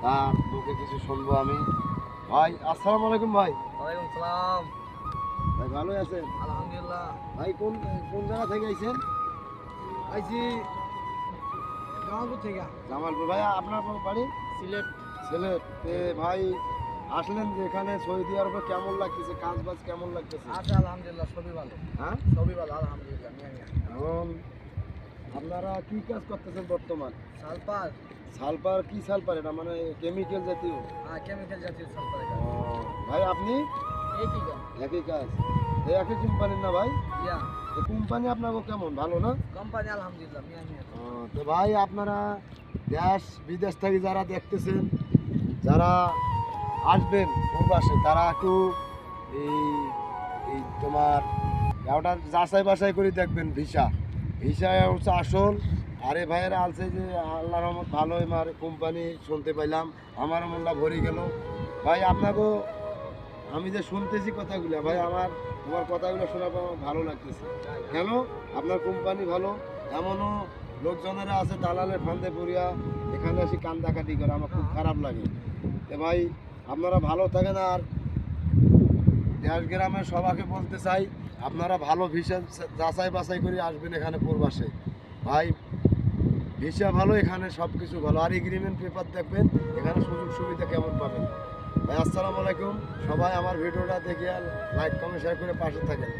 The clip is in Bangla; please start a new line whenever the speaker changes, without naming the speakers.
তার মুখে কিছু শুনবো আমি। ভাই আসসালামু আলাইকুম ভাই।
ওয়ালাইকুম সালাম।
ভাই ভালো আছেন?
আলহামদুলিল্লাহ।
ভাই কোন কোন জায়গা থেকে আইছেন?
আইছি জামালপুর থেকে।
জামালপুর। ভাই আপনার বাড়ি?
সিলেট।
সিলেট। ভাই আসলেন যে এখানে সৌদি আরবে কেমন লাগতেছে, কাজ বাজ কেমন লাগতেছে?
আচ্ছা আলহামদুলিল্লাহ, সবই ভালো।
হ্যাঁ,
সবই ভালো আলহামদুলিল্লাহ।
এখন আপনারা কি কাজ করতেছেন বর্তমান?
সালপার।
সালপার কি সালপার? এটা মানে কেমিক্যাল জাতীয়?
হ্যাঁ, কেমিক্যাল জাতীয় সালপার।
ও, ভাই আপনি
এই কি গান?
একই কাজ, এই একই কোম্পানির না ভাই?
ইয়া
এই কোম্পানি আপনাকে কেমন, ভালো না?
কোম্পানি আলহামদুলিল্লাহ।
ও, তো ভাই আপনারা দেশ বিদেশ থেকে যারা দেখতেছেন, যারা আসবেন প্রবাসে, তারা একটু এই এই তোমার ওটা যাচাই বাছাই করে দেখবেন। ভিসা ভিসা হচ্ছে আসল। আরে ভাইয়েরা আলছে যে আল্লাহ রহমত ভালোই আমার কোম্পানি শুনতে পাইলাম, আমার মনটা ভরে গেল। ভাই আপনাকেও আমি যে শুনতেছি কথাগুলো, ভাই তোমার কথাগুলো শোনার পর আমার ভালো লাগতেছে। কেন? আপনার কোম্পানি ভালো। এমনও লোকজনেরা আছে দালালের ফান্দে পড়িয়া এখানে এসে কান্দাকাটি করে, আমার খুব খারাপ লাগে। তো ভাই আপনারা ভালো থাকেন। আর দেশ গ্রামের সবাইকে বলতে চাই, আপনারা ভালো ভিসা যাচাই বাছাই করে আসবেন এখানে প্রবাসে। ভাই ভিসা ভালো, এখানে সব কিছু ভালো। আর এগ্রিমেন্ট পেপার দেখবেন, এখানে সুযোগ সুবিধা কেমন পাবেন। ভাই আসসালামু আলাইকুম। সবাই আমার ভিডিওটা দেখে লাইক কমেন্ট শেয়ার করে পাশে থাকেন।